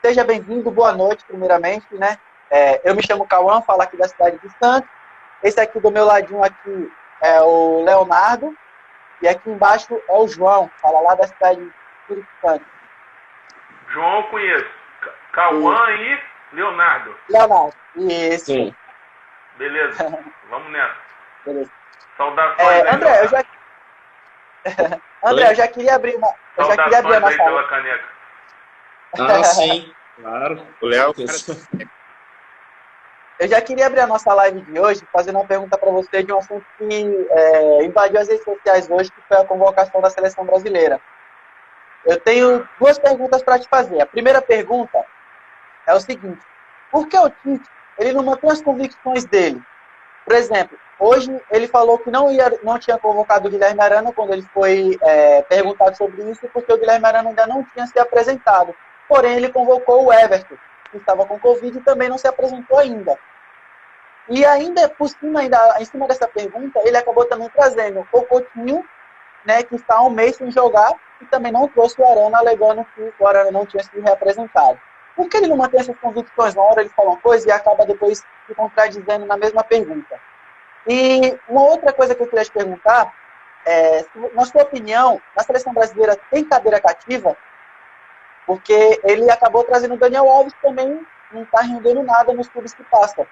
Seja bem-vindo, boa noite, primeiramente, né? Eu me chamo Cauã, falo aqui da cidade de Santos. Esse aqui do meu ladinho aqui é o Leonardo, e aqui embaixo é o João, fala lá da cidade de Espírito Santo. João eu conheço. Cauã e Leonardo. Leonardo, isso. Sim. Beleza, vamos nessa. Beleza. Saudações aí, André, Leonardo. eu já queria abrir uma. Saudações a aí nossa pela caneca. Ah, sim. Claro. O Léo, Eu já queria abrir a nossa live de hoje fazendo uma pergunta para você de um assunto que invadiu as redes sociais hoje, que foi a convocação da seleção brasileira. Eu tenho duas perguntas para te fazer. A primeira pergunta é o seguinte: por que o Tite ele não mantém as convicções dele? Por exemplo, hoje ele falou que não tinha convocado o Guilherme Arana quando ele foi perguntado sobre isso, porque o Guilherme Arana ainda não tinha se apresentado. Porém, ele convocou o Everton, que estava com Covid e também não se apresentou ainda. E ainda por cima, em cima dessa pergunta, ele acabou também trazendo o Coutinho, né, que está há um mês sem jogar, e também não trouxe o Arana, alegando que o Arana não tinha sido reapresentado. Por que ele não mantém essas convicções? Uma hora ele fala uma coisa e acaba depois se contradizendo na mesma pergunta. E uma outra coisa que eu queria te perguntar é, na sua opinião, a seleção brasileira tem cadeira cativa? Porque ele acabou trazendo o Daniel Alves, que também não está rendendo nada nos clubes que passa.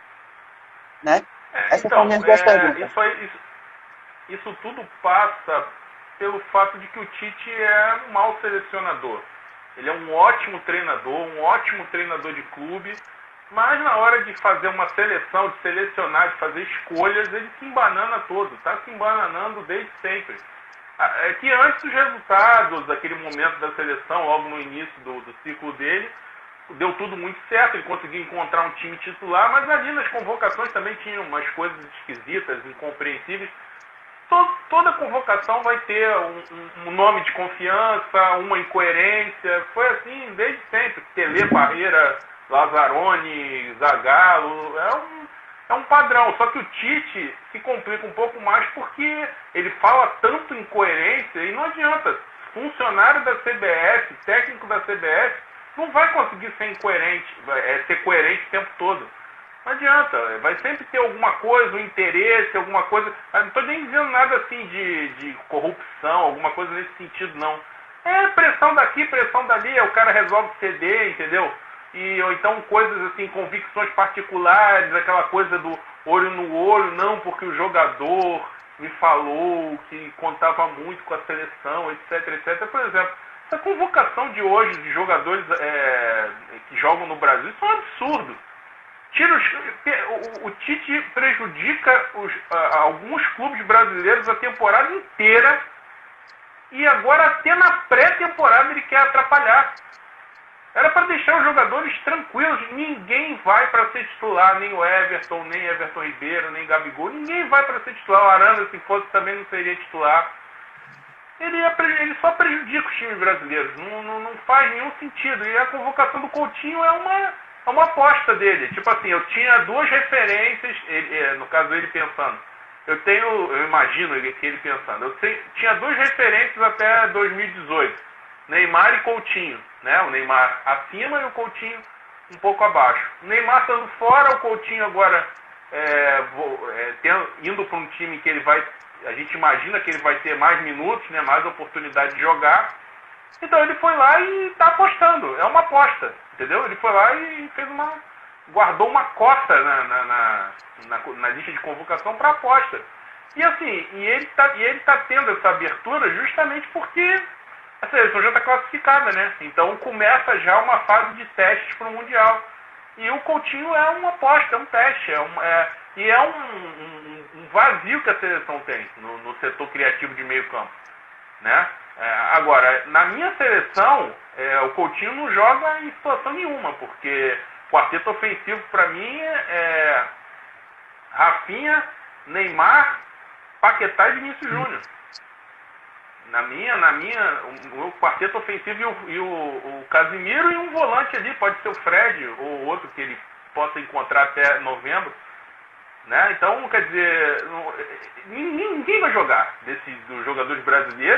Né? Essas são minhas duas perguntas. Isso tudo passa pelo fato de que o Tite é um mau selecionador. Ele é um ótimo treinador de clube, mas na hora de fazer uma seleção, de selecionar, de fazer escolhas, ele se embanana todo, está se embananando desde sempre. É que antes dos resultados, daquele momento da seleção, logo no início do ciclo dele, deu tudo muito certo, ele conseguiu encontrar um time titular, mas ali nas convocações também tinham umas coisas esquisitas, incompreensíveis. Toda convocação vai ter um nome de confiança, uma incoerência, foi assim desde sempre. Tele, Barreira, Lazzaroni, Zagallo, é um padrão. Só que o Tite se complica um pouco mais porque ele fala tanto incoerência e não adianta. Funcionário da CBF, técnico da CBF, não vai conseguir ser incoerente, ser coerente o tempo todo. Não adianta, vai sempre ter alguma coisa, um interesse, alguma coisa. Eu não estou nem dizendo nada assim de corrupção, alguma coisa nesse sentido, não. É pressão daqui, pressão dali, o cara resolve ceder, entendeu? Ou então coisas assim, convicções particulares, aquela coisa do olho no olho, não, porque o jogador me falou que contava muito com a seleção, etc, etc. Por exemplo, essa convocação de hoje de jogadores que jogam no Brasil, isso é um absurdo. O Tite prejudica alguns clubes brasileiros a temporada inteira e agora até na pré-temporada ele quer atrapalhar. Era para deixar os jogadores tranquilos. Ninguém vai para ser titular, nem o Everton, nem Everton Ribeiro, nem Gabigol. Ninguém vai para ser titular. O Arana, se fosse, também não seria titular. Ele só prejudica os times brasileiros. Não faz nenhum sentido. E a convocação do Coutinho é uma aposta dele. Tipo assim, eu tinha duas referências, no caso ele pensando. Eu imagino que ele pensando. Tinha duas referências até 2018. Neymar e Coutinho. Né? O Neymar acima e o Coutinho um pouco abaixo. O Neymar estando fora, o Coutinho agora indo para um time que ele vai... A gente imagina que ele vai ter mais minutos, né? Mais oportunidade de jogar. Então ele foi lá e está apostando. É uma aposta, entendeu? Ele foi lá e guardou uma cota na lista de convocação para aposta. E assim, ele tá tendo essa abertura justamente porque a seleção já está classificada, né? Então começa já uma fase de testes para o Mundial. E o Coutinho é uma aposta, é um teste, um vazio que a seleção tem no setor criativo de meio campo, né? Agora, na minha seleção, o Coutinho não joga em situação nenhuma, porque quarteto ofensivo para mim é Rafinha, Neymar, Paquetá e Vinícius Júnior. O meu quarteto ofensivo e o Casimiro e um volante ali, pode ser o Fred ou outro que ele possa encontrar até novembro. Né? Então, quer dizer, ninguém vai jogar dos jogadores brasileiros.